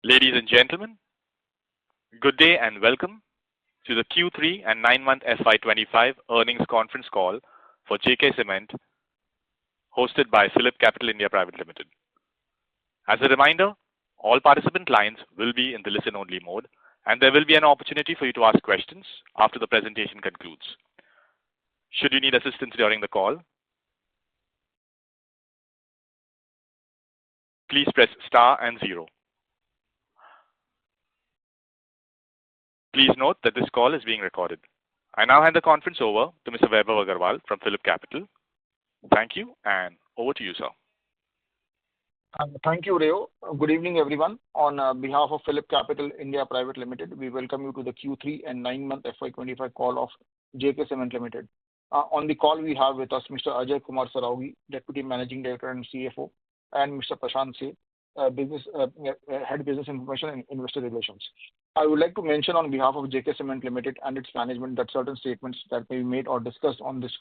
Ladies and gentlemen, good day and welcome to the Q3 and 9-month FY25 earnings conference call for JK Cement, hosted by PhillipCapital India Private Limited. As a reminder, all participant lines will be in the listen-only mode, and there will be an opportunity for you to ask questions after the presentation concludes. Should you need assistance during the call, please press star and 0. Please note that this call is being recorded. I now hand the conference over to Mr. Vaibhav Agarwal from PhillipCapital. Thank you, and over to you, sir. Thank you, Rayo. Good evening, everyone. On behalf of PhillipCapital India Private Limited, we welcome you to the Q3 and 9-month FY25 call of JK Cement Limited. On the call, we have with us Mr. Ajay Kumar Saraogi, Deputy Managing Director and CFO, and Mr. Prashant Seth, Head Business Information and Investor Relations. I would like to mention on behalf of JK Cement Limited and its management that certain statements that may be made or discussed on this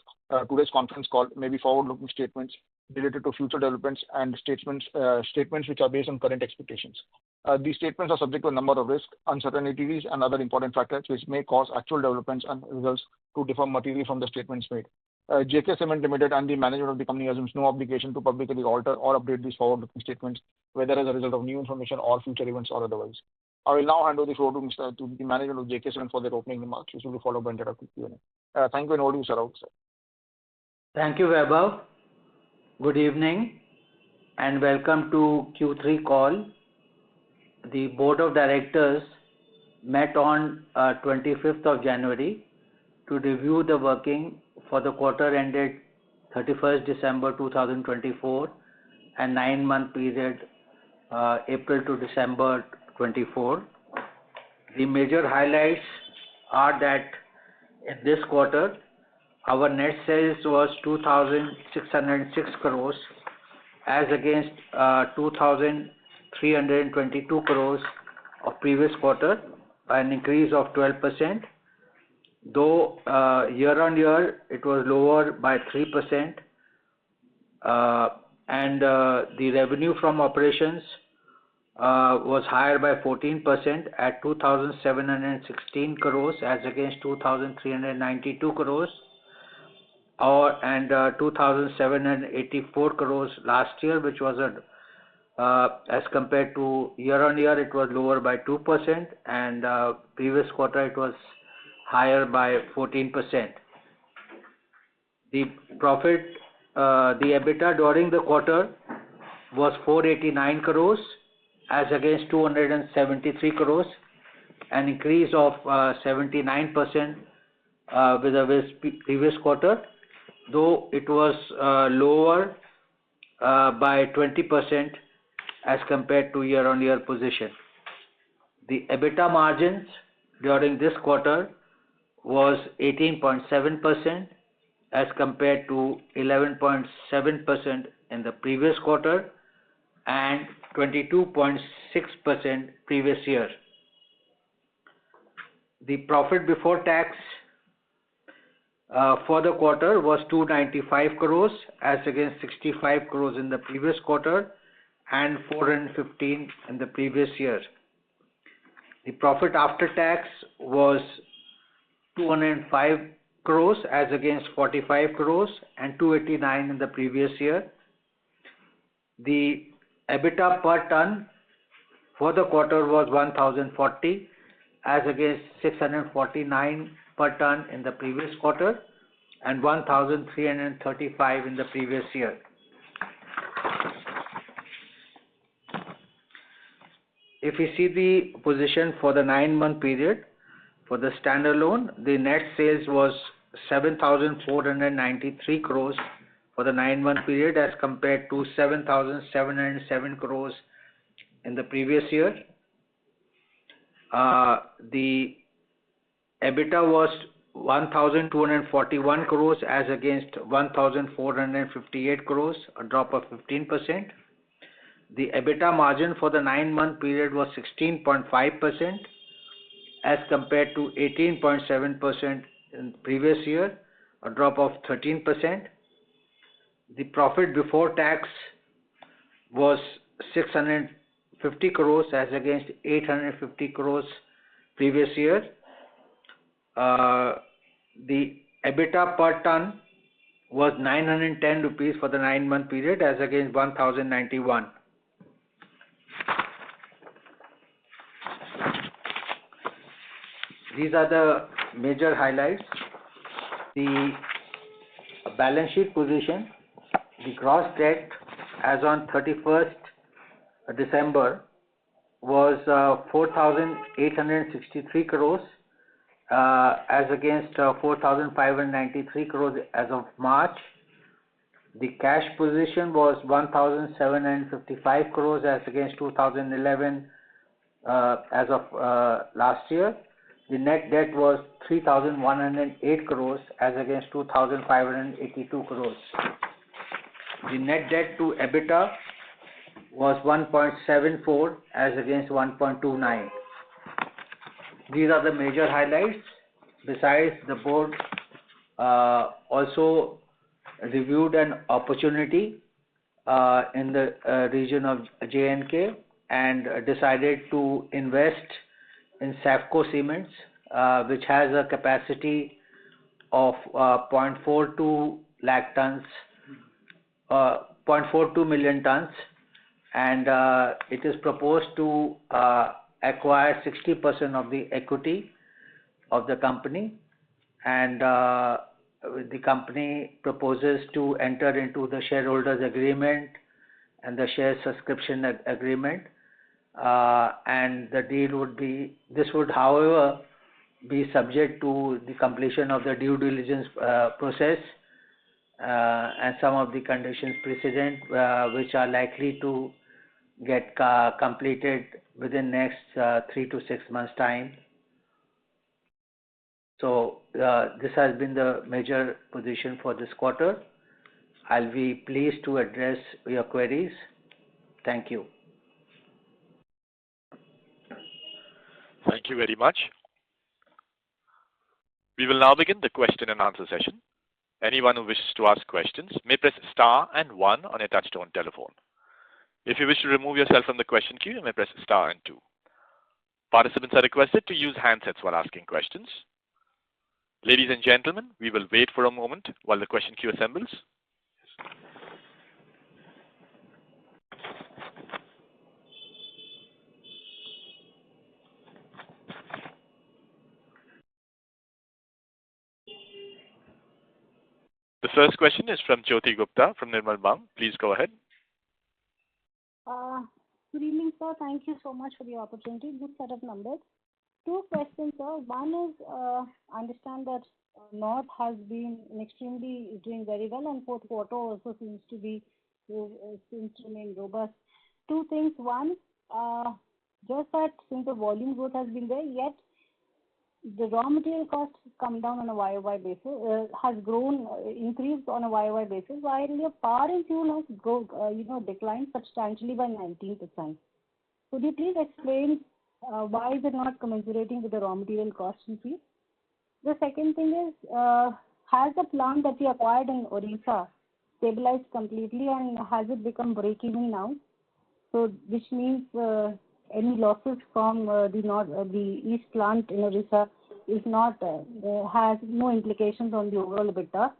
today's conference call may be forward-looking statements related to future developments and statements which are based on current expectations. These statements are subject to a number of risks, uncertainties, and other important factors which may cause actual developments and results to differ materially from the statements made. JK Cement Limited and the management of the company assumes no obligation to publicly alter or update these forward-looking statements, whether as a result of new information or future events or otherwise. I will now hand over the floor to the management of JK Cement for their opening remarks, which will be followed by interactive Q&A. Thank you, and over to you, Saraogi, sir. Thank you, Vaibhav. Good evening, and welcome to Q3 call. The Board of Directors met on 25th of January to review the working for the quarter ended 31st December 2024 and 9-month period April to December 24. The major highlights are that in this quarter, our net sales was 2,606 crores as against 2,322 crores of previous quarter, an increase of 12%. Though year on year it was lower by 3%, and the revenue from operations was higher by 14% at 2,716 crores as against 2,392 crores and 2,784 crores last year, which was as compared to year on year it was lower by 2%, and previous quarter it was higher by 14%. The profit, the EBITDA during the quarter was 489 crores as against 273 crores, an increase of 79% with the previous quarter, though it was lower by 20% as compared to year on year position. The EBITDA margins during this quarter was 18.7% as compared to 11.7% in the previous quarter and 22.6% previous year. The profit before tax for the quarter was 295 crores as against 65 crores in the previous quarter and 415 in the previous year. The profit after tax was 205 crores as against 45 crores and 289 in the previous year. The EBITDA per ton for the quarter was 1,040 as against 649 per ton in the previous quarter and 1,335 in the previous year. If we see the position for the 9-month period, for the standalone, the net sales was 7,493 crores for the 9-month period as compared to 7,707 crores in the previous year. The EBITDA was 1,241 crores as against 1,458 crores, a drop of 15%. The EBITDA margin for the 9-month period was 16.5% as compared to 18.7% in the previous year, a drop of 13%. The profit before tax was 605 50 crores as against 850 crores previous year. The EBITDA per ton was 910 rupees for the 9-month period as against 1091. These are the major highlights. The balance sheet position, the gross debt as on 31st December was 4,863 crores as against 4,593 crores as of March. The cash position was 1,755 crores as against 2,011 as of last year. The net debt was 3,108 crores as against 2,582 crores. The net debt to EBITDA was 1.74 as against 1.29. These are the major highlights. Besides, the board also reviewed an opportunity in the region of J&K and decided to invest in Safco Cements, which has a capacity of 0.42 million tons, and it is proposed to acquire 60% of the equity of the company, and the company proposes to enter into the shareholders agreement and the share subscription agreement, and the deal would be, this would however be subject to the completion of the due diligence process and some of the conditions precedent which are likely to get completed within next 3 to 6 months time. So this has been the major position for this quarter. I'll be pleased to address your queries. Thank you. Thank you very much. We will now begin the question and answer session. Anyone who wishes to ask questions may press star and 1 on a touchtone telephone. If you wish to remove yourself from the question queue, you may press star and 2. Participants are requested to use handsets while asking questions. Ladies and gentlemen, we will wait for a moment while the question queue assembles. The first question is from Jyoti Gupta from Nirmal Bang. Please go ahead. Good evening, sir. Thank you so much for the opportunity. Good set of numbers. 2 questions, sir. One is, I understand that North has been extremely doing very well, and fourth quarter also seems to remain robust. 2 things. One, just that since the volume growth has been there, yet the raw material costs come down on a YOY basis, increased on a YOY basis, while your power and fuel has declined substantially by 19%. Could you please explain why is it not commensurating with the raw material cost increase? The second thing is, has the plant that you acquired in Odisha stabilized completely, and has it become break-even now? So, which means any losses from the East plant in Odisha is not has no implications on the overall EBITDA.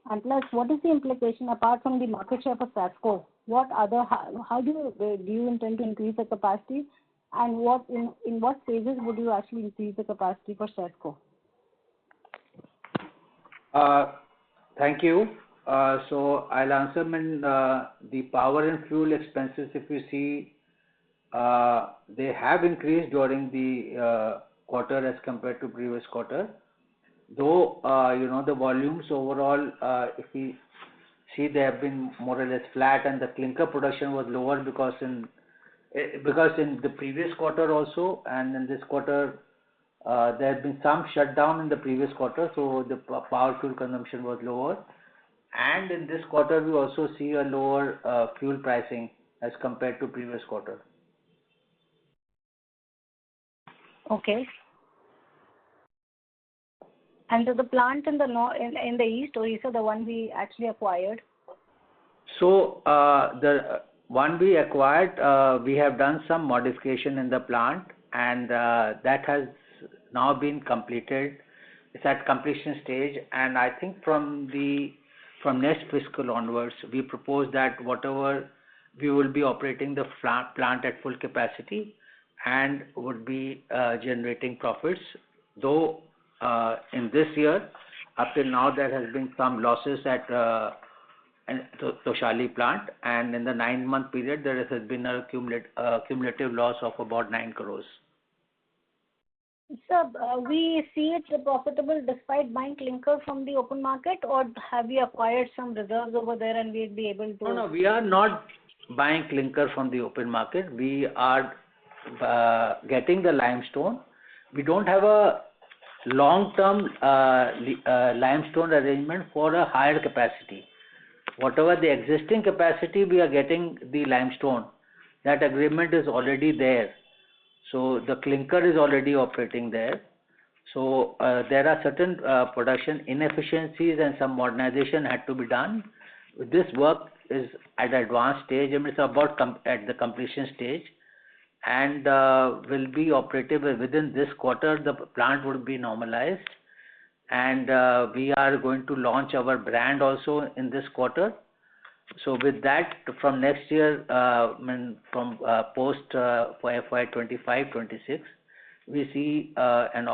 And plus, what is the implication apart from the market share for Safco? How do you intend to increase the capacity, and in what phases would you actually increase the capacity for Safco? Thank you. So I'll answer the power and fuel expenses. If you see, they have increased during the quarter as compared to previous quarter. Though the volumes overall, if we see, they have been more or less flat, and the clinker production was lower because in the previous quarter also and in this quarter there had been some shutdown in the previous quarter, so the power fuel consumption was lower. And in this quarter, we also see a lower fuel pricing as compared to previous quarter. Okay. And so the plant in the east, Odisha, the one we actually acquired? So one we acquired, we have done some modification in the plant, and that has now been completed. It's at completion stage, and I think from next fiscal onwards, we propose that whatever we will be operating the plant at full capacity and would be generating profits. Though in this year, up till now, there has been some losses at Toshali plant, and in the 9-month period, there has been a cumulative loss of about 9 crores. Sir, we see it profitable despite buying clinker from the open market, or have we acquired some reserves over there and we'll be able to? No, we are not buying clinker from the open market. We are getting the limestone. We don't have a long-term limestone arrangement for a higher capacity. Whatever the existing capacity, we are getting the limestone. That agreement is already there. So the clinker is already operating there. So there are certain production inefficiencies and some modernization had to be done. This work is at advanced stage. I mean, it's about at the completion stage, and will be operative within this quarter. The plant would be normalized, and we are going to launch our brand also in this quarter. So with that, from next year, from post for FY2025-26, we see an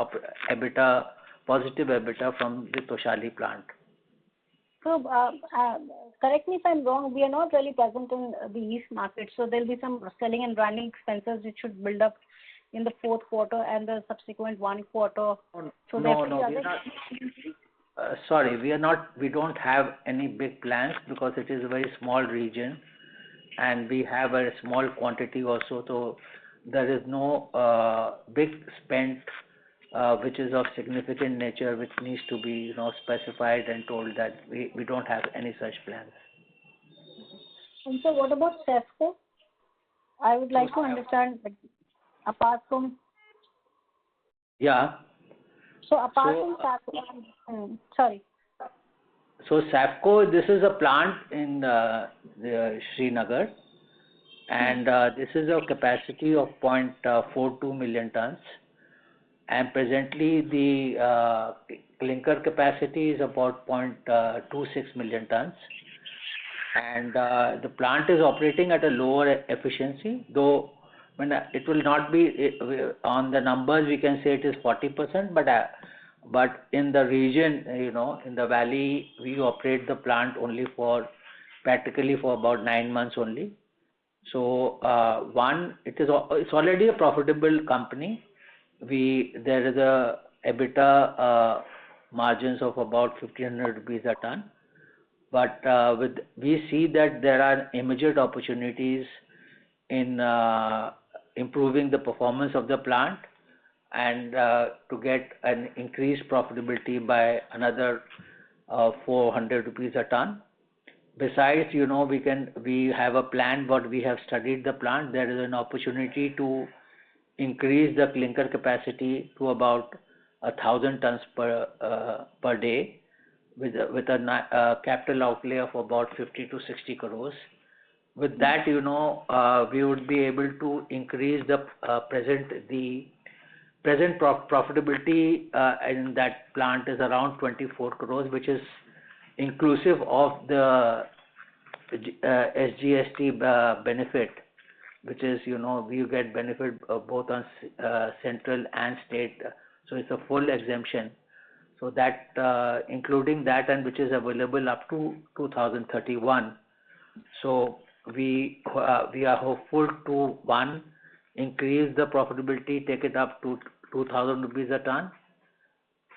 positive EBITDA from the Toshali plant. So, correct me if I'm wrong, we are not really present in the East market, so there'll be some selling and branding expenses which should build up in the fourth quarter and the subsequent one quarter. So sorry, we don't have any big plans because it is a very small region and we have a small quantity also. So there is no big spend which is of significant nature which needs to be specified and told that we don't have any such plans. And so what about SAFCO? I would like to understand, apart from... Yeah. So apart from SAFCO, sorry. So SAFCO, this is a plant in Srinagar, and this is a capacity of 0.42 million tons. And presently the clinker capacity is about 0.26 million tons. And the plant is operating at a lower efficiency, though when it will not be on the numbers we can say it is 40%, but in the region, in the valley, we operate the plant only practically for about 9 months only. So it's already a profitable company. There is a EBITDA margins of about 1,500 rupees a ton. But we see that there are immediate opportunities in improving the performance of the plant and to get an increased profitability by another 400 rupees a ton. Besides, we have a plan, but we have studied the plant. There is an opportunity to increase the clinker capacity to about 1,000 tons per day, with a capital outlay of about 50 to 60 crores. With that, we would be able to increase the present profitability in that plant is around 24 crores, which is inclusive of the SGST benefit, which is, we get benefit both on central and state. So it's a full exemption. So that including that, and which is available up to 2031. So we are hopeful to increase the profitability, take it up to 2,000 rupees a ton,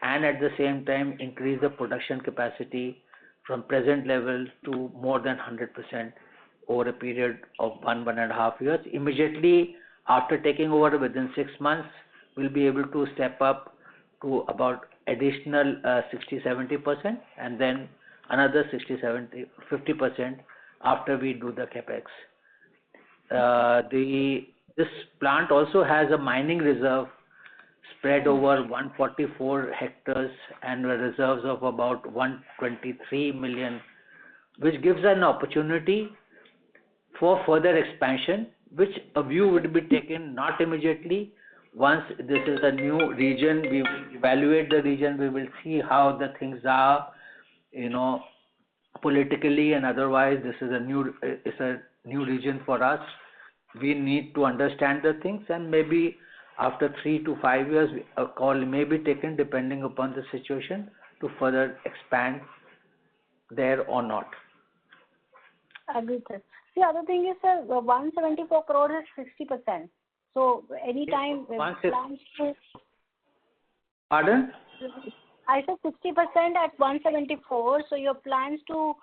and at the same time increase the production capacity from present level to more than 100% over a period of 1.5 years. Immediately after taking over within 6 months, we'll be able to step up to about additional 60-70%, and then another 50% after we do the capex. This plant also has a mining reserve spread over 144 hectares and reserves of about 123 million, which gives an opportunity for further expansion, which a view would be taken not immediately. Once this is a new region, we will evaluate the region, we will see how the things are, politically and otherwise. This is a new region for us. We need to understand the things, and maybe after 3 to 5 years, a call may be taken depending upon the situation to further expand there or not. Agreed, sir. The other thing is, sir, 174 crore is 60%. So anytime plans to... Pardon? I said 60% at 174. So your plans to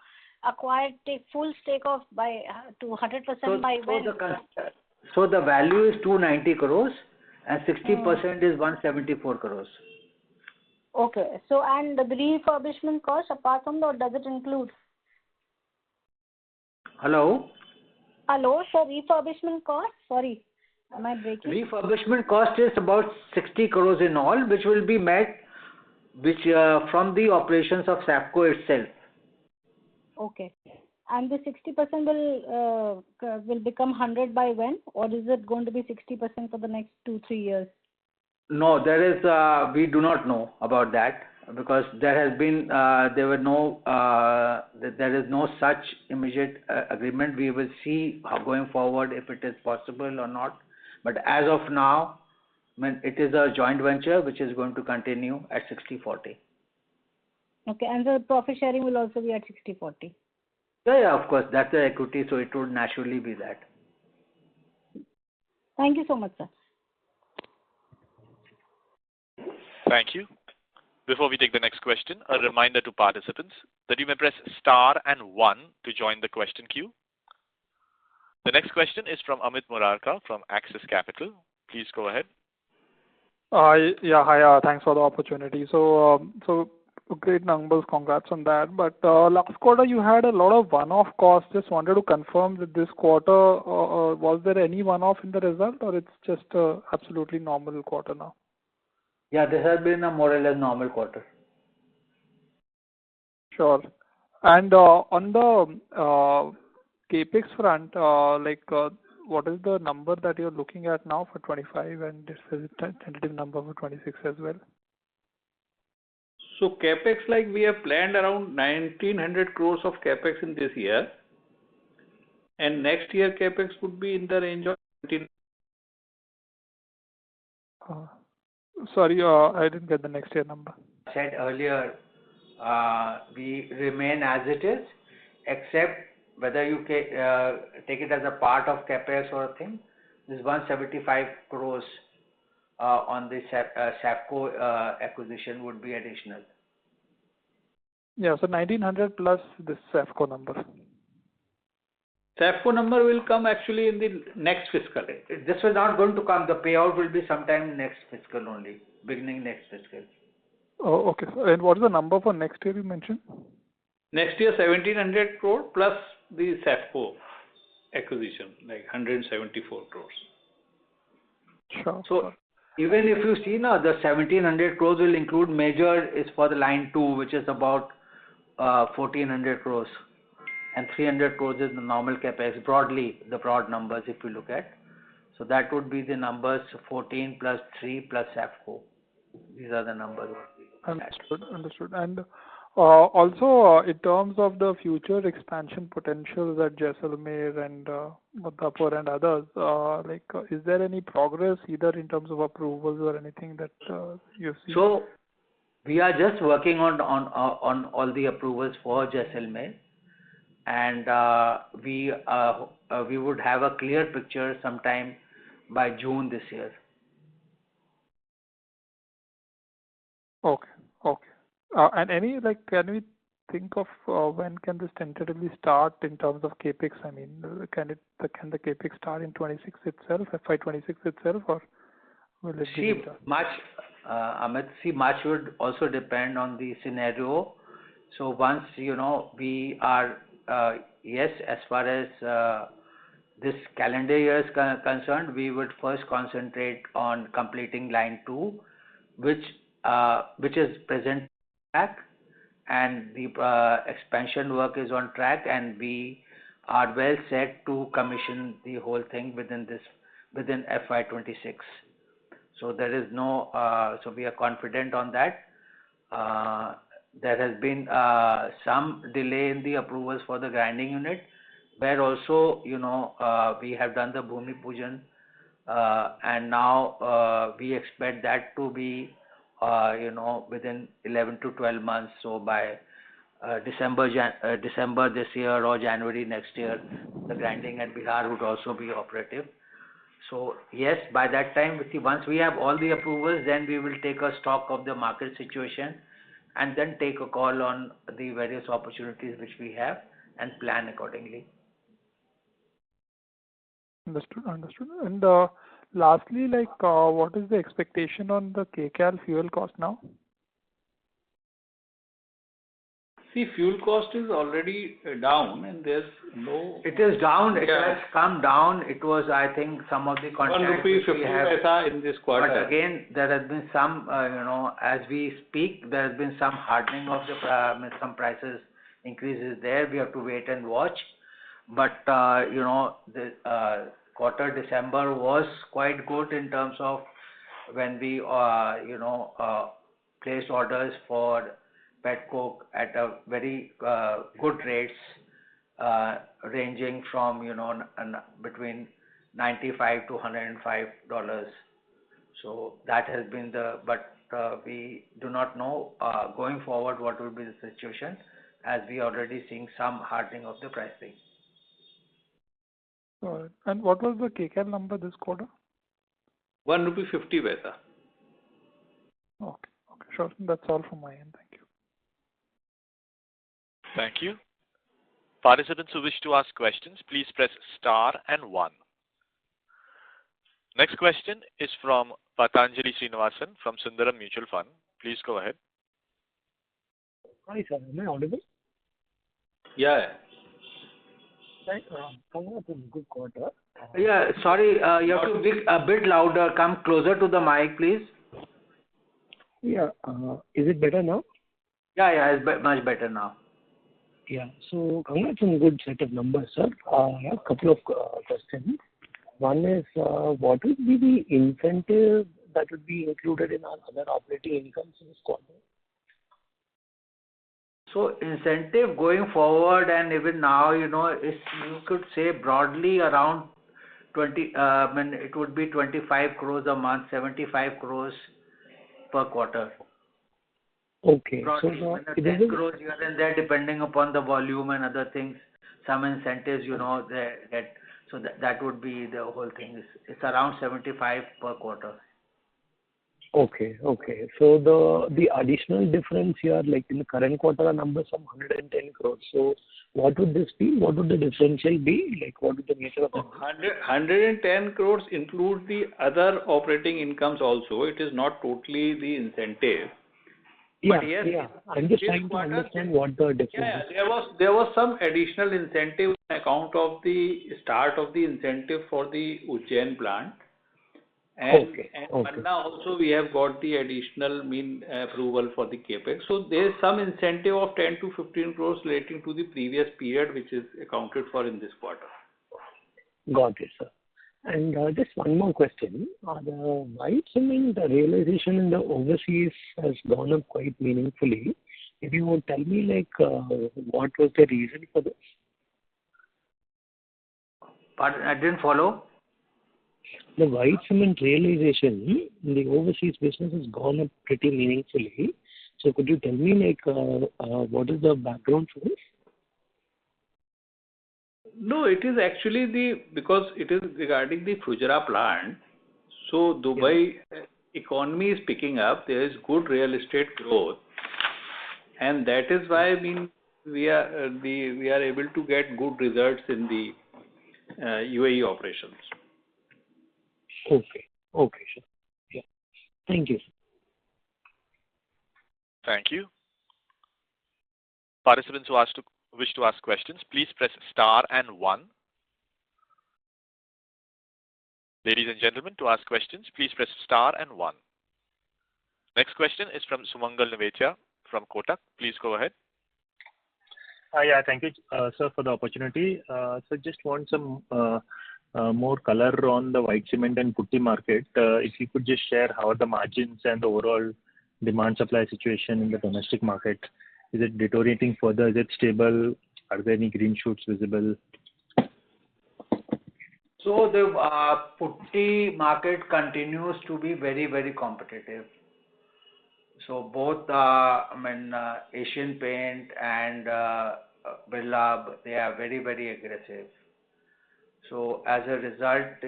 take full stake of to 100% by when? So the value is 290 crores and 60% is 174 crores. Okay. So and the refurbishment cost apart from that, does it include? Hello? Hello, sir. Refurbishment cost? Sorry, am I breaking? Refurbishment cost is about 60 crores in all, which will be met from the operations of SAPCO itself. Okay. And the 60% will become 100 by when, or is it going to be 60% for the next 2-3 years? No, we do not know about that, because there is no such immediate agreement. We will see how going forward if it is possible or not. But as of now, it is a joint venture which is going to continue at 60-40. Okay, and the profit sharing will also be at 60-40. Yeah, of course, that's the equity, so it would naturally be that. Thank you so much, sir. Thank you. Before we take the next question, a reminder to participants that you may press star and 1 to join the question queue. The next question is from Amit Murarka from Axis Capital. Please go ahead. Yeah, hi. Thanks for the opportunity. So great numbers. Congrats on that. But last quarter you had a lot of one-off costs. Just wanted to confirm that this quarter was there any one-off in the result, or it's just a absolutely normal quarter now? Yeah, this has been a more or less normal quarter. Sure. And on the capex front, what is the number that you're looking at now for 25, and this is a tentative number for 26 as well? So capex, we have planned around 1900 crores of capex in this year, and next year capex would be in the range of 17. Sorry, I didn't get the next year number. I said earlier, we remain as it is, except whether you take it as a part of capex or a thing. This 175 crores on the SAPCO acquisition would be additional. Yeah, so 1900 plus this SAPCO number. SAPCO number will come actually in the next fiscal. This is not going to come. The payout will be sometime next fiscal only, beginning next fiscal. Oh, okay. And what is the number for next year you mentioned? Next year 1700 crore plus the SAPCO acquisition, 174 crores. Sure. So even if you see now, the 1700 crores will include major is for the line 2, which is about 1400 crores. And 300 crores is the normal capex, broadly, the broad numbers if you look at. So that would be the numbers 14 plus 3 plus SAPCO. These are the numbers. Understood. And also, in terms of the future expansion potentials at Jaisalmer and Madhapur and others, is there any progress either in terms of approvals or anything that you've seen? So we are just working on all the approvals for Jaisalmer, and we would have a clear picture sometime by June this year. Okay. And can we think of when can this tentatively start in terms of capex? I mean, can the capex start in 26 itself, FY26 itself, or will it be later? Much would also depend on the scenario. So once we are yes, as far as this calendar year is concerned, we would first concentrate on completing line 2, which is present track, and the expansion work is on track, and we are well set to commission the whole thing within FY26. So there is no, so we are confident on that. There has been some delay in the approvals for the grinding unit, where also, we have done the Bhumi Pujan, and now we expect that to be, within 11 to 12 months. So by December this year or January next year, the grinding at Bihar would also be operative. So yes, by that time, once we have all the approvals, then we will take a stock of the market situation and then take a call on the various opportunities which we have and plan accordingly. Understood. And lastly, what is the expectation on the kcal fuel cost now? See, fuel cost is already down, and there's no. It is down. It has come down. It was, I think, some of the contracts which we have. ₹1.50 in this quarter. But again, there has been some, as we speak, there has been some hardening of the some prices increases there. We have to wait and watch. But the quarter December was quite good in terms of when we placed orders for petcoke at a very good rates, ranging from between $95 to $105. So that has been but we do not know going forward what will be the situation, as we already seeing some hardening of the pricing. All right. And what was the kcal number this quarter? ₹1.50. Okay, sure. That's all from my end. Thank you. Thank you. Participants who wish to ask questions, please press star and 1. Next question is from Patanjali Srinivasan from Sundaram Mutual Fund. Please go ahead. Hi, sir. Am I audible? Yeah. Congrats on good quarter. Yeah, sorry, you have to be a bit louder. Come closer to the mic, please. Yeah. Is it better now? Yeah, it's much better now. Yeah. So congrats on good set of numbers, sir. I have a couple of questions. One is, what would be the incentive that would be included in our other operating incomes in this quarter? So incentive going forward and even now, is, you could say broadly around 20, it would be 25 crores a month, 75 crores per quarter. Okay. Broadly, So it is 10 crores here and there depending upon the volume and other things. Some incentives, they get, so that would be the whole thing. It's around 75 per quarter. Okay. So the additional difference here, like in the current quarter, are numbers of 110 crores. So what would this be? What would the differential be? Like, what would the nature of it? 110 crores include the other operating incomes also. It is not totally the incentive. Yeah, but yes, yeah. I'm just trying to understand what the difference is. There was some additional incentive on account of the start of the incentive for the Ujjain plant. And Panna also we have got the additional approval for the capex. So there is some incentive of 10 to 15 crores relating to the previous period, which is accounted for in this quarter. Got it, sir. And just one more question. The white cement realization in the overseas has gone up quite meaningfully. If you would tell me, what was the reason for this? Pardon, I didn't follow. The white cement realization in the overseas business has gone up pretty meaningfully. So could you tell me, what is the background for this? No, it is actually because it is regarding the Fujairah plant. So Dubai economy is picking up. There is good real estate growth, and that is why we are able to get good results in the UAE operations. Okay, sure. Yeah. Thank you. Thank you. Participants who wish to ask questions, please press star and 1. Ladies and gentlemen, to ask questions, please press star and 1. Next question is from Sumangal Nevatia from Kotak. Please go ahead. Yeah, thank you, sir, for the opportunity. So just want some more color on the white cement and putty market. If you could just share how are the margins and the overall demand supply situation in the domestic market. Is it deteriorating further? Is it stable? Are there any green shoots visible? So the putty market continues to be very, very competitive. So both, Asian Paint and Birla, they are very, very aggressive. So as a result,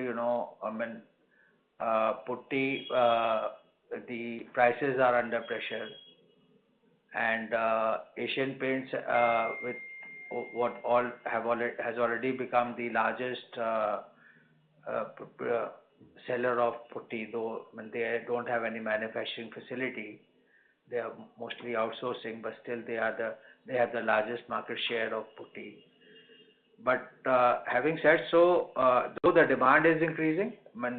putty, the prices are under pressure, and Asian Paints, with what all have already has already become the largest seller of putty, though they don't have any manufacturing facility. They are mostly outsourcing, but still they have the largest market share of putty. But having said so, though the demand is increasing,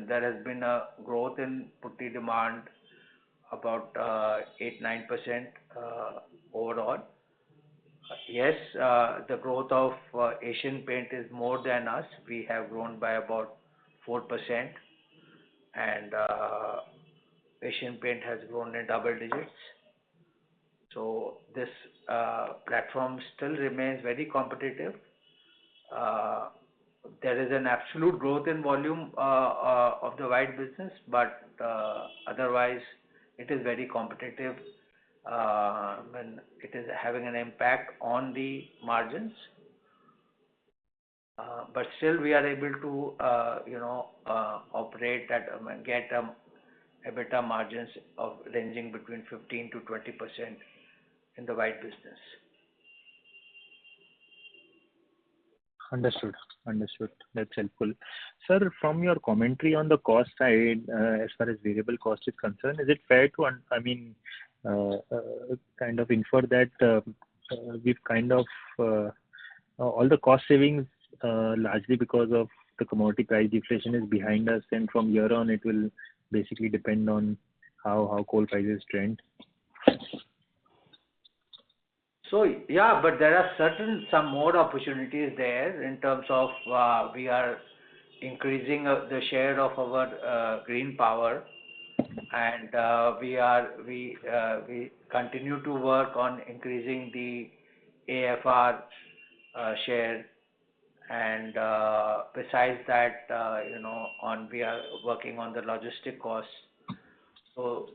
there has been a growth in putty demand about 8-9% overall. Yes, the growth of Asian Paint is more than us. We have grown by about 4%, and Asian Paint has grown in double digits. So this platform still remains very competitive. There is an absolute growth in volume of the white business, but otherwise it is very competitive. When it is having an impact on the margins, but still we are able to operate at get EBITDA margins of ranging between 15 to 20% in the white business. Understood. That's helpful. Sir, from your commentary on the cost side, as far as variable cost is concerned, is it fair to, kind of infer that we've kind of all the cost savings largely because of the commodity price deflation is behind us, and from here on it will basically depend on how coal prices trend? So yeah, but there are some more opportunities there in terms of we are increasing the share of our green power, and we continue to work on increasing the AFR share, and besides that, we are working on the logistic costs. So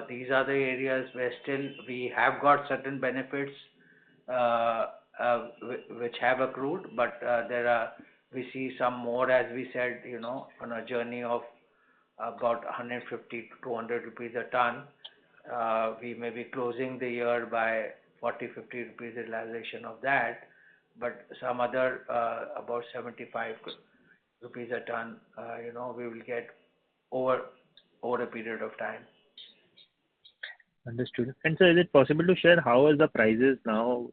these are the areas where still we have got certain benefits which have accrued, but we see some more, as we said, on a journey of about 150 to 200 rupees a ton. We may be closing the year by 40-50 rupees realization of that, but some other about 75 rupees a ton, we will get over a period of time. Understood. And sir, is it possible to share how is the prices now,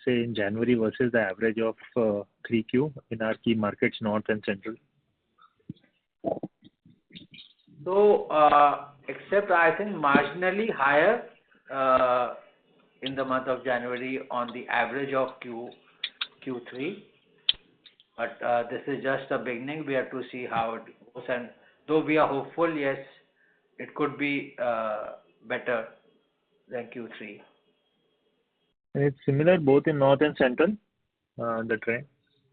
say in January versus the average of 3Q in our key markets, North and Central? So, except I think marginally higher in the month of January on the average of Q3. But this is just a beginning. We have to see how it goes. And though we are hopeful, yes, it could be better than Q3. And it's similar both in North and Central, the trend?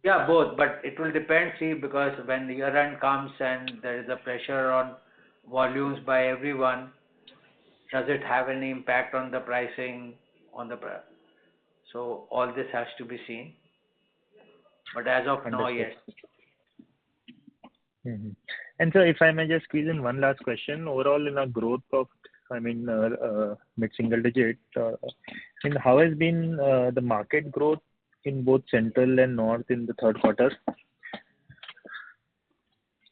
Yeah, both. But it will depend, because when the year end comes and there is a pressure on volumes by everyone, does it have any impact on the pricing so all this has to be seen. But as of now, yes. Mm-hmm. And so if I may just squeeze in one last question, overall in a growth of, mid-single digit, how has been the market growth in both Central and North in the third quarter?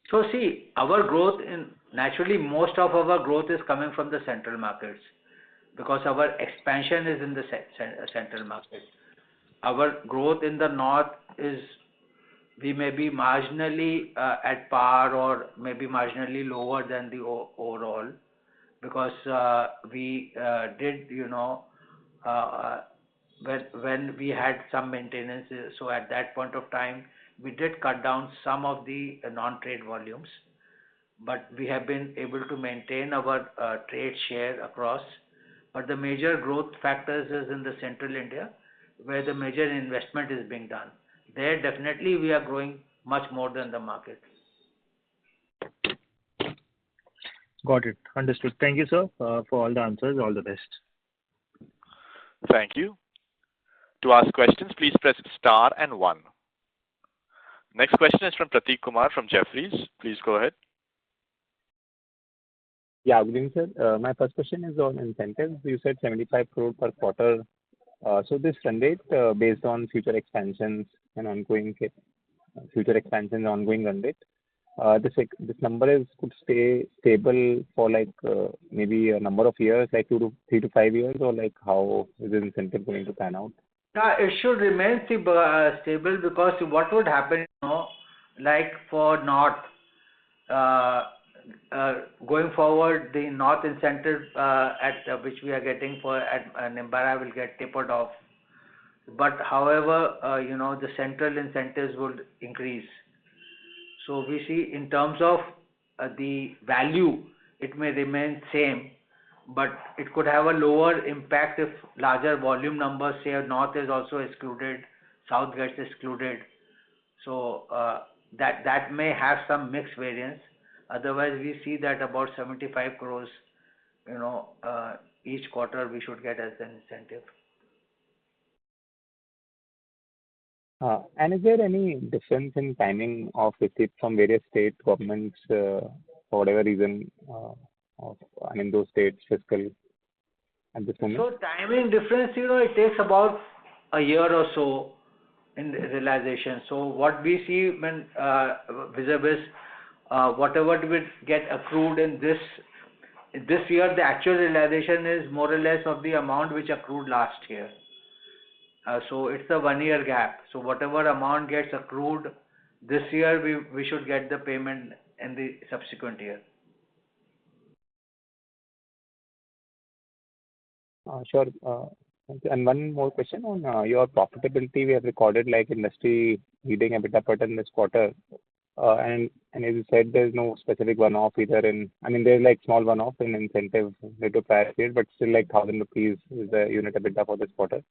So see, our growth naturally most of our growth is coming from the central markets, because our expansion is in the central market. Our growth in the North is, we may be marginally at par or maybe marginally lower than the overall, because we did when we had some maintenance. So at that point of time, we did cut down some of the non-trade volumes, but we have been able to maintain our trade share across. But the major growth factors is in the central India, where the major investment is being done. There definitely we are growing much more than the market. Got it. Understood. Thank you, sir, for all the answers. All the best. Thank you. To ask questions, please press star and 1. Next question is from Prateek Kumar from Jefferies. Please go ahead. Yeah, good evening, sir. My first question is on incentives. You said 75 crore per quarter. So this run rate, based on future expansions and ongoing run rate, this number could stay stable for like maybe a number of years, like 3 to 5 years, or like how is the incentive going to pan out? It should remain stable, because what would happen, like for North, going forward, the North incentive which we are getting at Nimbara will get tapered off. But however, the central incentives would increase. So we see in terms of the value, it may remain same, but it could have a lower impact if larger volume numbers, say North is also excluded, South gets excluded. So that may have some mixed variance. Otherwise, we see that about 75 crores, each quarter we should get as an incentive. And is there any difference in timing of receipts from various state governments for whatever reason? Those states fiscal at this moment? So timing difference, it takes about a year or so in realization. So what we see when vis-a-vis whatever we get accrued in this year, the actual realization is more or less of the amount which accrued last year. So it's a 1-year gap. So whatever amount gets accrued this year, we should get the payment in the subsequent year. Sure. And one more question on your profitability. We have recorded like industry leading EBITDA per ton this quarter. And as you said, there's no specific one-off either there's like small one-off in incentive related to prior period, but still like 1,000 rupees is the unit EBITDA for this quarter.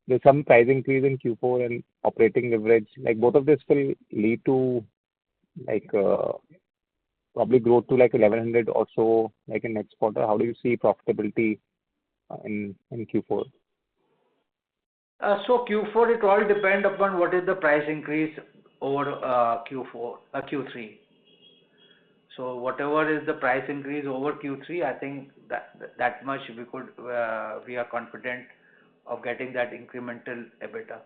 There's some price increase in Q4 and operating leverage. Like both of this will lead to like probably growth to like 1,100 or so like in next quarter. How do you see profitability in Q4? So Q4, it all depend upon what is the price increase over Q3. So whatever is the price increase over Q3, I think that much we are confident of getting that incremental EBITDA.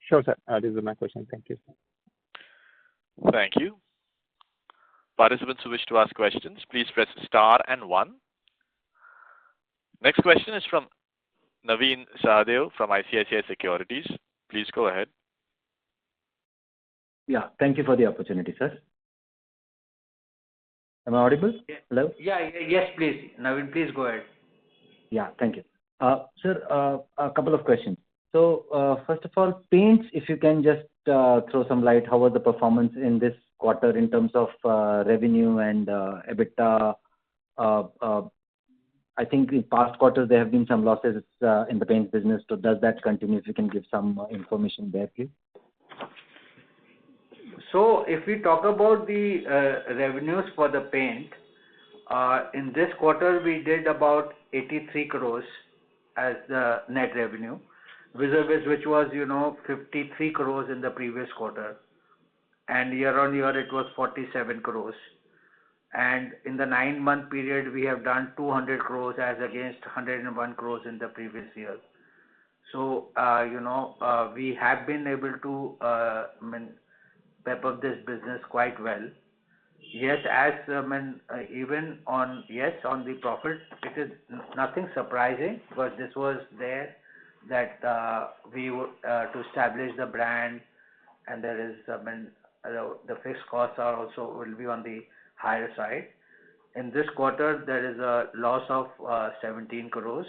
Sure, sir. This is my question. Thank you. Thank you. Participants who wish to ask questions, please press star and 1. Next question is from Naveen Sahadev from ICICI Securities. Please go ahead. Yeah, thank you for the opportunity, sir. Am I audible? Hello? Yeah, yes, please. Naveen, please go ahead. Yeah, thank you. Sir, a couple of questions. So, first of all, paints, if you can just throw some light, how was the performance in this quarter in terms of revenue and EBITDA? I think in past quarters there have been some losses in the paints business. So does that continue? If you can give some information there, please. So if we talk about the revenues for the paint, in this quarter we did about 83 crores as the net revenue, vis-a-vis which was 53 crores in the previous quarter, and year on year it was 47 crores. And in the 9-month period we have done 200 crores as against 101 crores in the previous year. So we have been able to pep up this business quite well. Yes, even on the profit, it is nothing surprising, because this was there that we would to establish the brand, and there is the fixed costs are also will be on the higher side. in this quarter, there is a loss of 17 crores,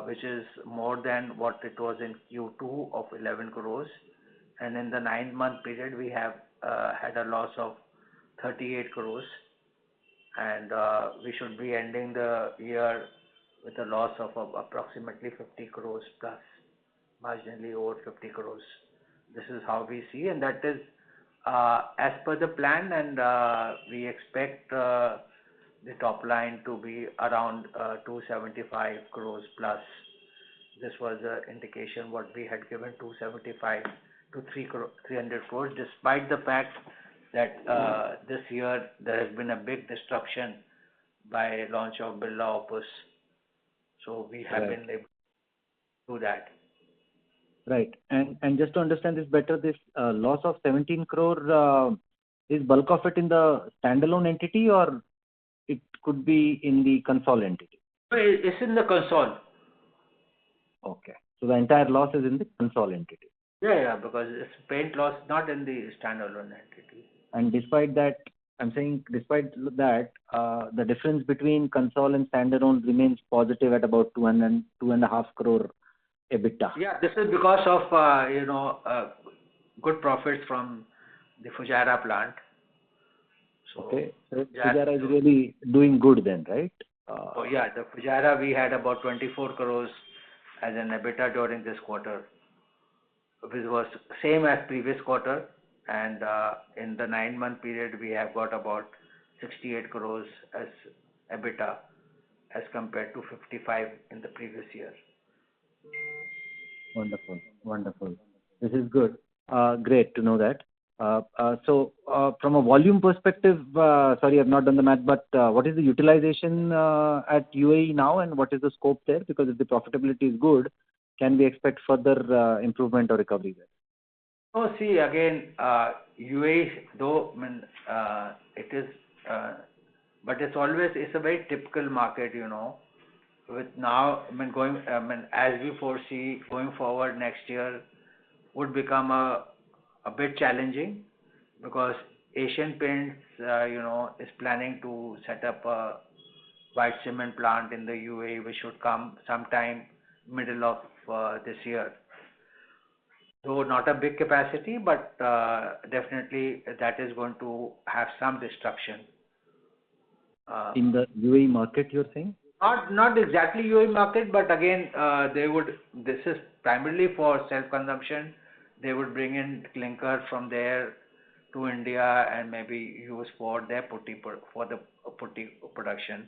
which is more than what it was in Q2 of 11 crores. And in the 9-month period, we have had a loss of 38 crores. And we should be ending the year with a loss of approximately 50 crores plus, marginally over 50 crores. This is how we see, and that is as per the plan, and we expect the top line to be around 275 crores plus. This was the indication what we had given, 275 to 300 crores, despite the fact that this year there has been a big disruption by launch of Birla Opus. So we have been able to do that. Right. And just to understand this better, this loss of 17 crore, is bulk of it in the standalone entity, or it could be in the console entity? It's in the console. Okay. So the entire loss is in the console entity. Yeah, because it's paint loss, not in the standalone entity. And despite that, I'm saying despite that, the difference between console and standalone remains positive at about 2.5 crore EBITDA. Yeah, this is because of good profits from the Fujairah plant. So, okay, so Fujairah is really doing good then, right? The Fujairah, we had about 24 crores as an EBITDA during this quarter, which was same as previous quarter, and in the 9-month period we have got about 68 crores as EBITDA as compared to 55 in the previous year. Wonderful. This is good. Great to know that. So from a volume perspective, sorry, I've not done the math, but what is the utilization at UAE now, and what is the scope there? Because if the profitability is good, can we expect further improvement or recovery there? Oh, see, again, UAE, though, it is, but it's a very typical market, with now, as we foresee going forward next year would become a bit challenging, because Asian Paints, is planning to set up a white cement plant in the UAE, which should come sometime middle of this year. So not a big capacity, but definitely that is going to have some destruction. In the UAE market, you're saying? Not exactly UAE market, but again, this is primarily for self-consumption. They would bring in clinker from there to India and maybe use for their putty, for the putty production.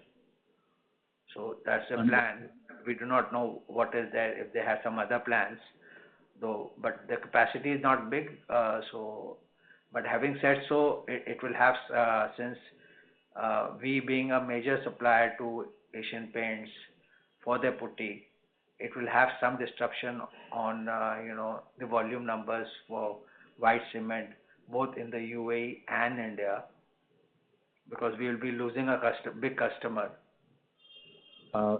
So that's the plan. We do not know what is there, if they have some other plans, though, but the capacity is not big. But having said so, it will have, since we being a major supplier to Asian Paints for their putty, it will have some disruption on the volume numbers for white cement, both in the UAE and India, because we will be losing a big customer.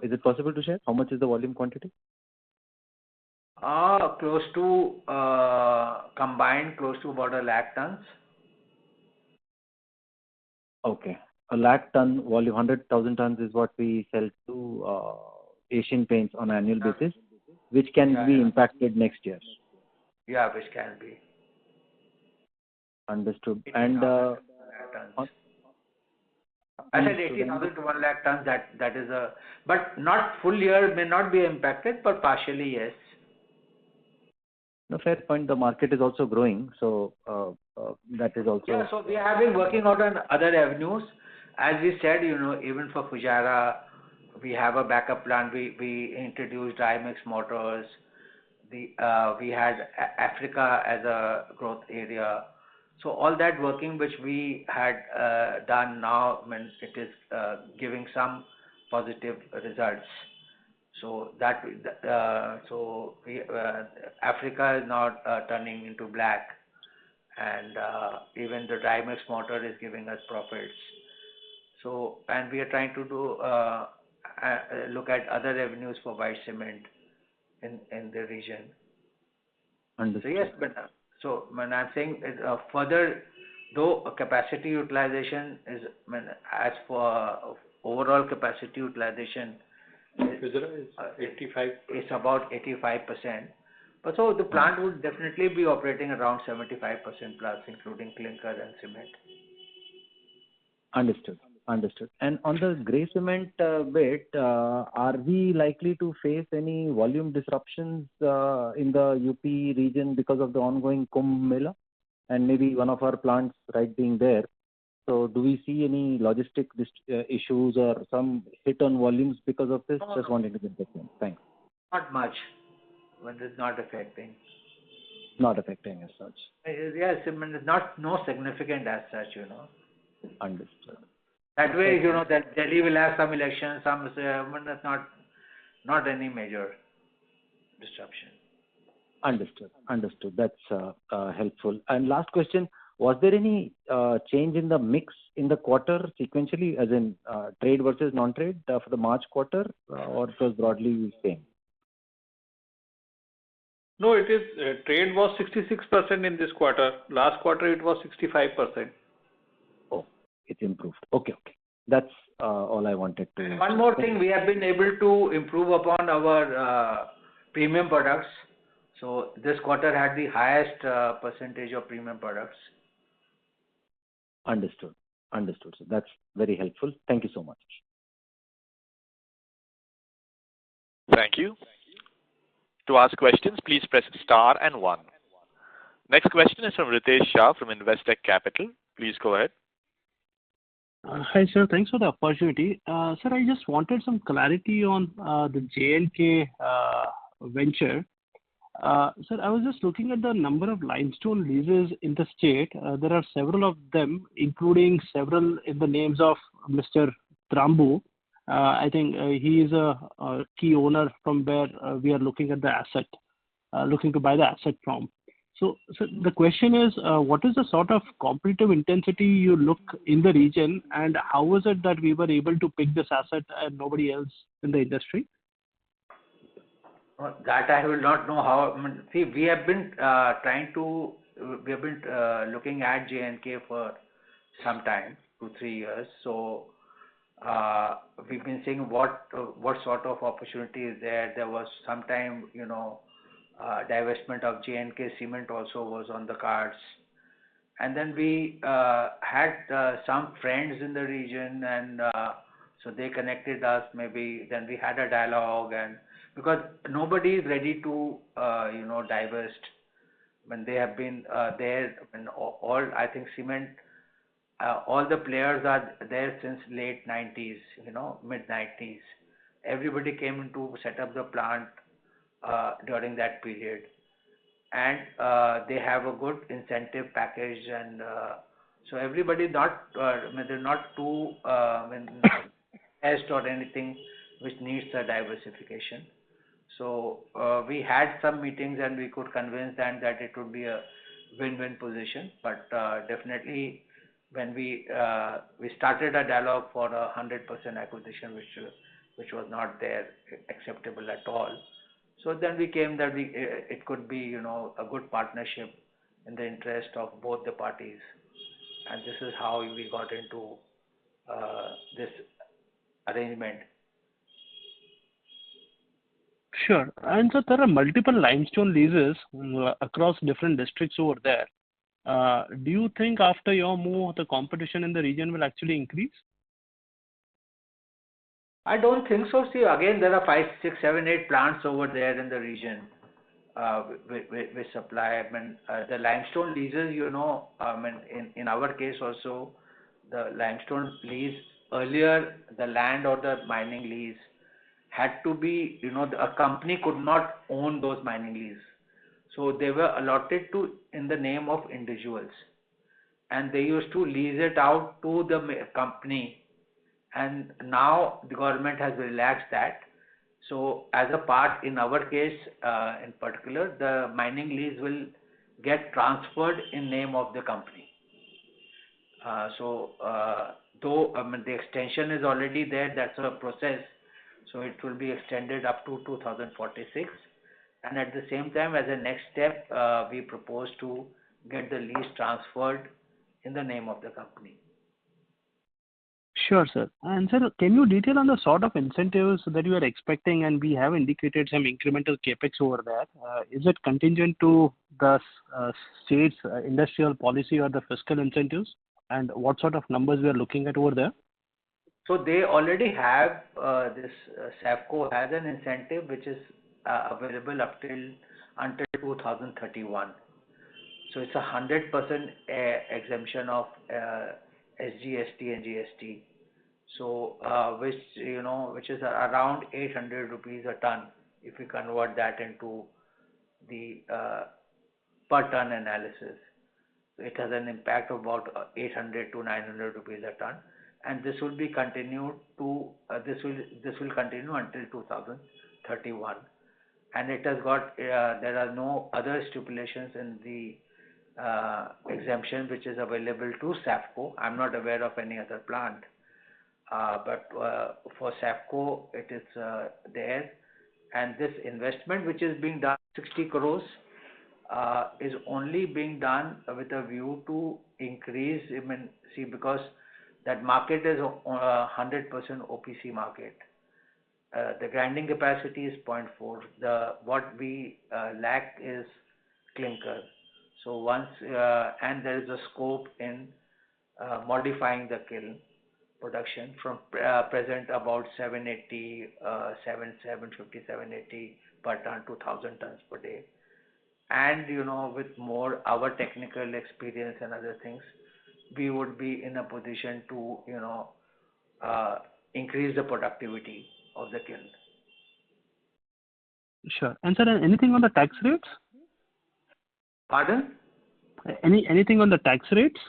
Is it possible to share how much is the volume quantity? Close to combined, close to about 1 lakh tons. Okay. 1 lakh ton volume, 100,000 tons is what we sell to Asian Paints on an annual basis, which can be impacted next year. Yeah, which can be. Understood. And I said 80,000 to 1 lakh tons, that is but not full year may not be impacted, but partially yes. No, fair point. The market is also growing, so that is also. Yeah, so we have been working out on other avenues. As we said, even for Fujairah, we have a backup plan. We introduced dry mix motors. We had Africa as a growth area. So all that working which we had done now, it is giving some positive results. So Africa is now turning into black, and even the dry mix motor is giving us profits. So, and we are trying to look at other revenues for white cement in the region. Understood. So yes, but when I'm saying further though capacity utilization is, I mean, as for overall capacity utilization, Fujairah is 85. it's about 85%. But so the plant would definitely be operating around 75% plus, including clinker and cement. Understood. Understood. And on the grey cement bit, are we likely to face any volume disruptions in the UP region because of the ongoing Kumbh Mela and maybe one of our plants right being there? So do we see any logistic issues or some hit on volumes because of this? No, Just no, wanted to get that one. Thanks. not much, but it's not affecting. Not affecting as such. Yes, I mean, it's no significant as such, Understood. That way, that Delhi will have some elections, I mean, it's not any major disruption. Understood. Understood. That's helpful. And last question, was there any change in the mix in the quarter sequentially, as in trade versus non-trade for the March quarter, or it was broadly the same? No, it is trade was 66% in this quarter. Last quarter it was 65%. Oh, it's improved. Okay. That's all I wanted to. One more thing, we have been able to improve upon our premium products. So this quarter had the highest percentage of premium products. Understood. So that's very helpful. Thank you so much. Thank you. To ask questions, please press star and 1. Next question is from Ritesh Shah from Investec Capital. Please go ahead. Hi, sir. Thanks for the opportunity. Sir, I just wanted some clarity on the J&K venture. Sir, I was just looking at the number of limestone leases in the state. There are several of them, including several in the names of Mr. Trambu. I think he is a key owner from where we are looking at the asset, looking to buy the asset from. So the question is, what is the sort of competitive intensity you look in the region, and how was it that we were able to pick this asset and nobody else in the industry? That I will not know how. I mean, see, we have been looking at J&K for some time, 2-3 years. So we've been seeing what sort of opportunity is there. There was some time, divestment of J&K Cement also was on the cards. And then we had some friends in the region, and so they connected us. Maybe then we had a dialogue, and because nobody is ready to divest when they have been there. And all I think cement, all the players are there since late 90s, mid 90s. Everybody came in to set up the plant during that period, and they have a good incentive package, and so everybody they're not too stressed or anything which needs a diversification. So we had some meetings and we could convince them that it would be a win-win position. But definitely when we started a dialogue for 100% acquisition, which was not there acceptable at all. So then we came that it could be a good partnership in the interest of both the parties, and this is how we got into this arrangement. Sure. And so there are multiple limestone leases across different districts over there. Do you think after your move, the competition in the region will actually increase? I don't think so. See, again, there are 5, 6, 7, 8 plants over there in the region with supply. I mean, the limestone leases, I mean, in our case also, the limestone lease, earlier the land or the mining lease had to be, a company could not own those mining leases. So they were allotted in the name of individuals. And they used to lease it out to the company. And now the government has relaxed that. So as a part, in our case in particular, the mining lease will get transferred in name of the company. Though I mean, the extension is already there, that's a process. So it will be extended up to 2046. And at the same time, as a next step, we propose to get the lease transferred in the name of the company. Sure, sir. And sir, can you detail on the sort of incentives that you are expecting, and we have indicated some incremental capex over there. Is it contingent to the state's industrial policy or the fiscal incentives? And what sort of numbers we are looking at over there? So they already have this SAFCO has an incentive which is available until 2031. So it's 100% exemption of SGST and GST. So which is around 800 rupees a ton if we convert that into the per ton analysis. So it has an impact of about 800 to 900 rupees a ton, and this will be continued to this will continue until 2031. And it has got there are no other stipulations in the exemption which is available to SAFCO. I'm not aware of any other plant, but for SAFCO it is there. And this investment which is being done, 60 crores, is only being done with a view to increase. I mean, see, because that market is 100% OPC market. The grinding capacity is 0.4. What we lack is clinker. So once and there is a scope in modifying the kiln production from present about 780, 750, 780 per ton to 1,000 tons per day. And with more our technical experience and other things, we would be in a position to increase the productivity of the kiln. Sure. And sir, anything on the tax rates? Pardon? Anything on the tax rates?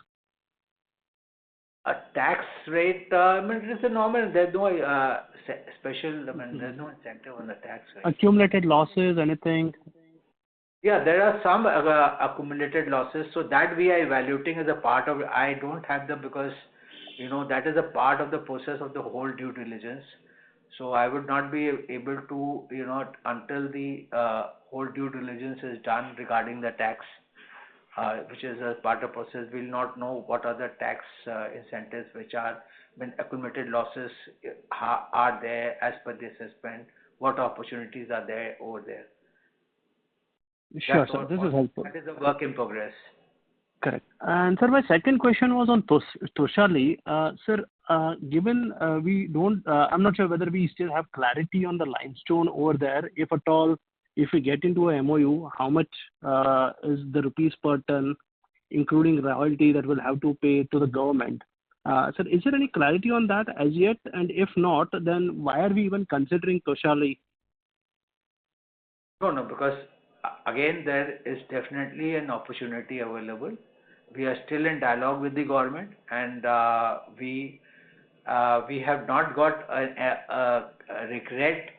A tax rate, I mean, it is a normal. There's no special. I mean, there's no incentive on the tax rate. Accumulated losses, anything? Yeah, there are some accumulated losses. So that we are evaluating as a part of. I don't have them because that is a part of the process of the whole due diligence. So I would not be able to until the whole due diligence is done regarding the tax. Which is a part of process, we'll not know what are the tax incentives which are when accumulated losses are there as per the assessment, what opportunities are there over there. Sure, sir. This is helpful. That is a work in progress. Correct. And sir, my second question was on Toshali. Sir, given we don't, I'm not sure whether we still have clarity on the limestone over there, if at all. If we get into a MOU, how much is the rupees per ton, including royalty that we'll have to pay to the government? Sir, is there any clarity on that as yet? And if not, then why are we even considering Toshali? No, because again, there is definitely an opportunity available. We are still in dialogue with the government, and we have not got a regret.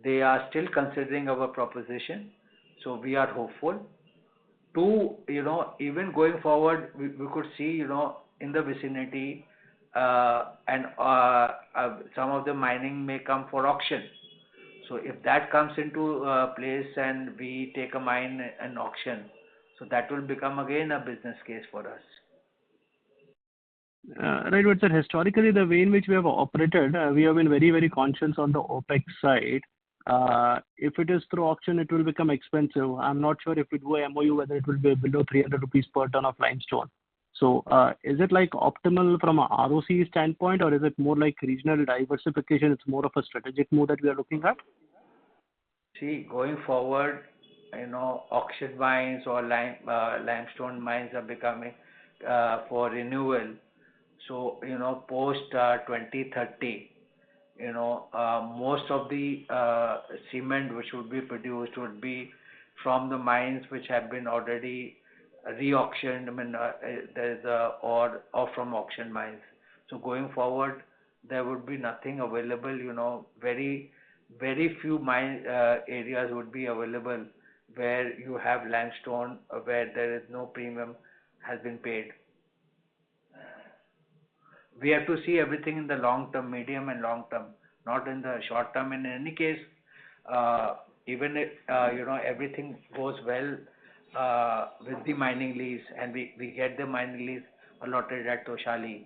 They are still considering our proposition, so we are hopeful. To even going forward, we could see in the vicinity, and some of the mining may come for auction. So if that comes into place and we take a mine and auction, so that will become again a business case for us. Right, but sir, historically the way in which we have operated, we have been very, very conscious on the OPEX side. If it is through auction, it will become expensive. I'm not sure if we do a MOU whether it will be below 300 rupees per ton of limestone. So is it like optimal from a ROC standpoint, or is it more like regional diversification? It's more of a strategic move that we are looking at? See, going forward, auction mines or limestone mines are becoming for renewal. So, post 2030, most of the cement which would be produced would be from the mines which have been already re-auctioned. I mean, there's or from auction mines. So going forward, there would be nothing available. Very, very few mine areas would be available where you have limestone, where there is no premium has been paid. We have to see everything in the long term, medium and long term, not in the short term. In any case, even if everything goes well with the mining lease and we get the mining lease allotted at Toshali.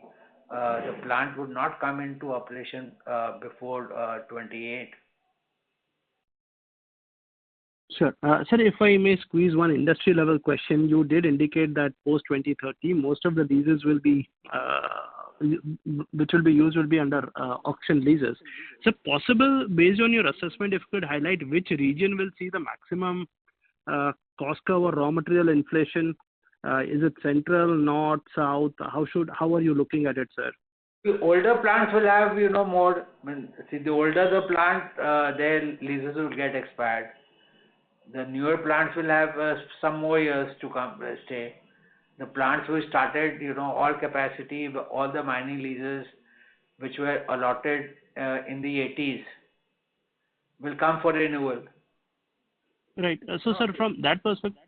The plant would not come into operation before 28. Sure. Sir, if I may squeeze one industry level question, you did indicate that post 2030, most of the leases will be, which will be used will be under auction leases. So possible, based on your assessment, if you could highlight which region will see the maximum cost curve or raw material inflation? Is it central, north, south? How are you looking at it, sir? The older plants will have, more. See, the older the plant, their leases will get expired. The newer plants will have some more years to come stay. The plants which started, all capacity, all the mining leases which were allotted in the 80s will come for renewal. Right. So, sir, from that perspective,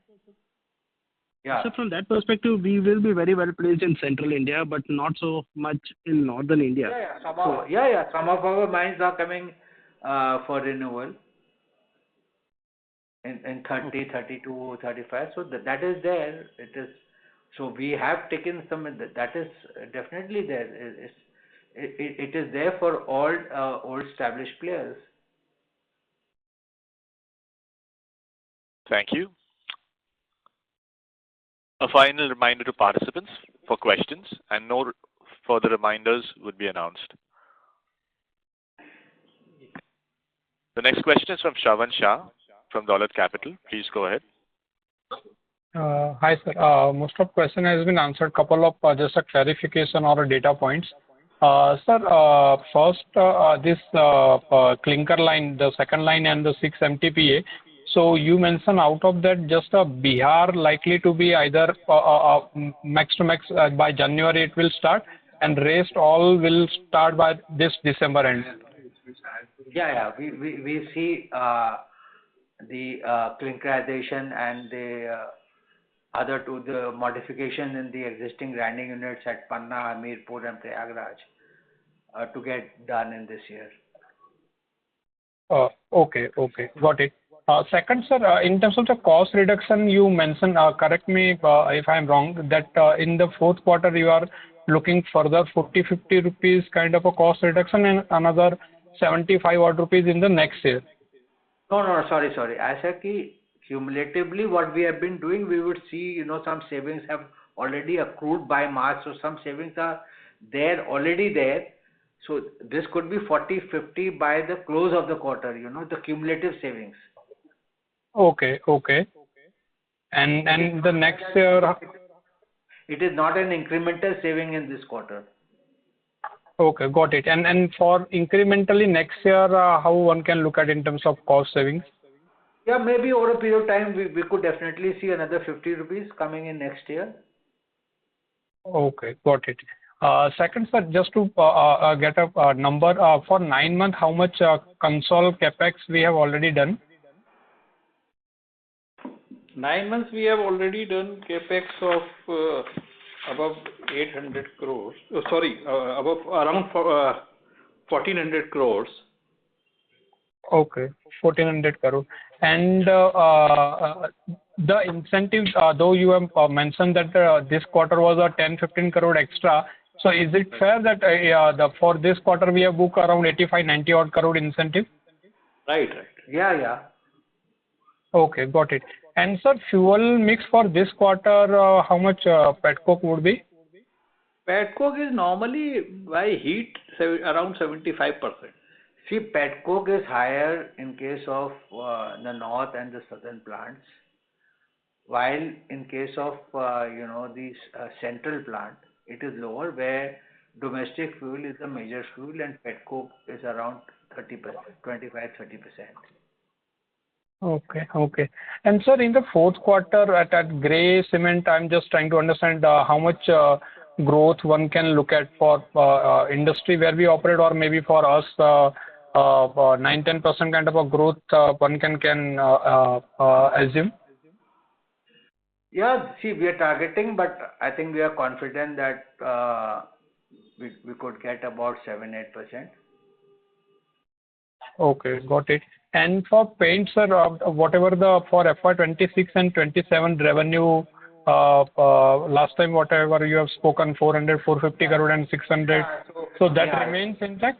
yeah. So from that perspective, we will be very well placed in central India, but not so much in northern India. Some of our mines are coming for renewal in 30, 32, 35. So that is there. It is. So we have taken some. That is definitely there. It is there for all old established players. Thank you. A final reminder to participants for questions, and no further reminders would be announced. The next question is from Shravan Shah from Dolat Capital. Please go ahead. Hi, sir. Most of question has been answered. Couple of just a clarification or a data points. Sir, first this clinker line, the second line and the 6 MTPA. So you mentioned out of that just Bihar likely to be either max to max by January it will start, and rest all will start by this December end. Yeah. We see the clinkerization and the other two, the modification in the existing grinding units at Panna, Hamirpur and Prayagraj to get done in this year. Okay, got it. Second, sir, in terms of the cost reduction, you mentioned, correct me if I'm wrong, that in the fourth quarter you are looking further 40-50 rupees kind of a cost reduction and another 75 odd rupees in the next year. No, sorry. I said cumulatively what we have been doing, we would see, some savings have already accrued by March, so some savings are already there. So this could be 40-50 by the close of the quarter, the cumulative savings. Okay. And the next year? It is not an incremental saving in this quarter. Okay, got it. And for incrementally next year, how one can look at in terms of cost savings? Yeah, maybe over a period of time, we could definitely see another 50 rupees coming in next year. Okay, got it. Second, sir, just to get a number, for 9 months, how much console capex we have already done? 9 months we have already done capex of above 800 crores. Above around 1400 crores. Okay, 1400 crores. And the incentives, though you have mentioned that this quarter was a 10-15 crore extra. So is it fair that for this quarter we have booked around 85-90 odd crore incentive? Right. Yeah. Okay, got it. And sir, fuel mix for this quarter, how much petcoke would be? Petcoke is normally by heat around 75%. See, petcoke is higher in case of the north and the southern plants, while in case of these central plant, it is lower, where domestic fuel is the major fuel and petcoke is around 30%, 25-30%. Okay. And sir, in the fourth quarter at grey cement, I'm just trying to understand how much growth one can look at for industry where we operate, or maybe for us 9-10% kind of a growth one can assume. Yeah, see, we are targeting, but I think we are confident that we could get about 7-8%. Okay, got it. And for paint, sir, whatever for FY26 and 27 revenue last time whatever you have spoken, 400, 450 crore and 600. So that remains intact?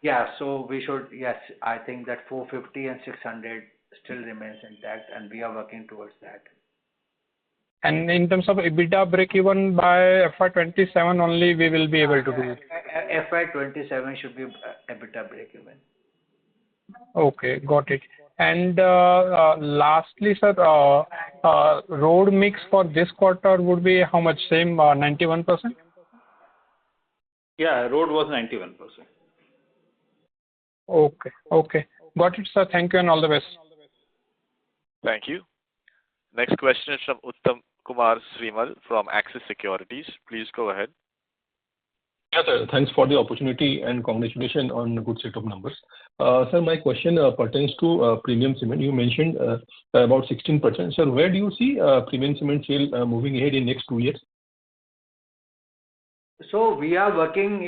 Yeah. So we should, yes, I think that 450 and 600 still remains intact, and we are working towards that. And in terms of EBITDA break-even by FY27 only, we will be able to do it. FY27 should be EBITDA break-even. Okay, got it. And lastly, sir, road mix for this quarter would be how much? Same 91%? Yeah, road was 91%. Okay, okay. Got it, sir. Thank you and all the best. Thank you. Next question is from Uttam Kumar Srimal from Axis Securities. Please go ahead. Yes, sir. Thanks for the opportunity and congratulations on a good set of numbers. Sir, my question pertains to premium cement. You mentioned about 16%. Sir, where do you see premium cement sale moving ahead in next 2 years? So we are working,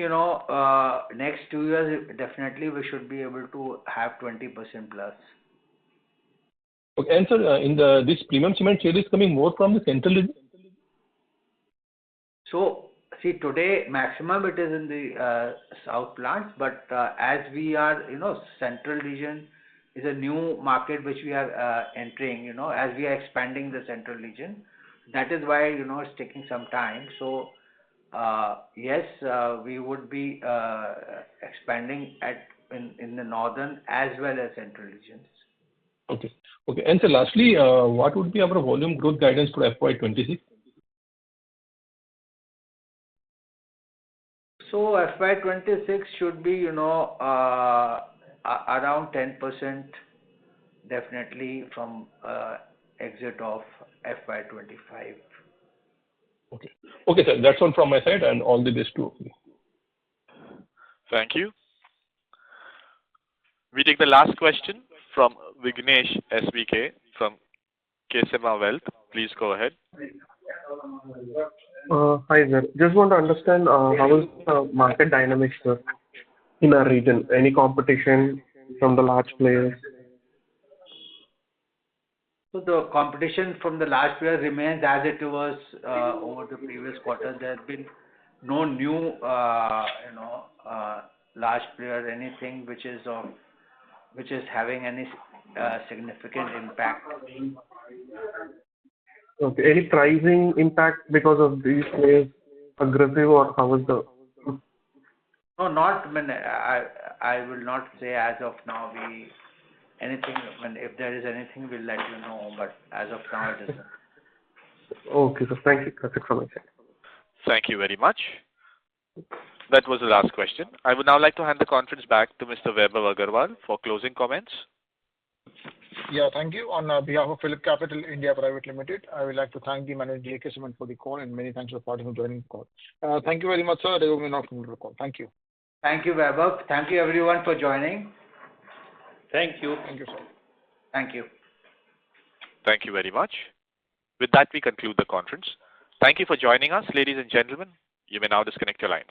next 2 years, definitely we should be able to have 20% plus. Okay. And sir, in this premium cement sale is coming more from the central region? So see, today maximum it is in the south plants, but as we are, central region is a new market which we are entering, as we are expanding the central region. That is why, it's taking some time. So yes, we would be expanding in the northern as well as central regions. Okay. Okay. And sir, lastly, what would be our volume growth guidance for FY26? So FY26 should be, around 10% definitely from exit of FY25. Okay. Okay, sir. That's all from my side, and all the best to you. Thank you. We take the last question from Vignesh SVK from Kesema Wealth. Please go ahead. Hi, sir. Just want to understand how is the market dynamics, sir, in our region? Any competition from the large players? So the competition from the large players remains as it was over the previous quarter. There has been no new, large player, anything which is having any significant impact. Okay. Any pricing impact because of these players aggressive, or how is the? No, not. I will not say as of now. Anything. If there is anything, we'll let you know. But as of now, it isn't. Okay, so thank you. That's it from my side. Thank you very much. That was the last question. I would now like to hand the conference back to Mr. Vaibhav Agarwal for closing comments. Yeah, thank you. On behalf of Phillip Capital India Private Limited, I would like to thank the manager JK Cement for the call, and many thanks for participants joining the call. Thank you very much, sir. There will be no conclude the call. Thank you. Thank you, Vaibhav. Thank you, everyone, for joining. Thank you. Thank you, sir. Thank you. Thank you very much. With that, we conclude the conference. Thank you for joining us, ladies and gentlemen. You may now disconnect your lines.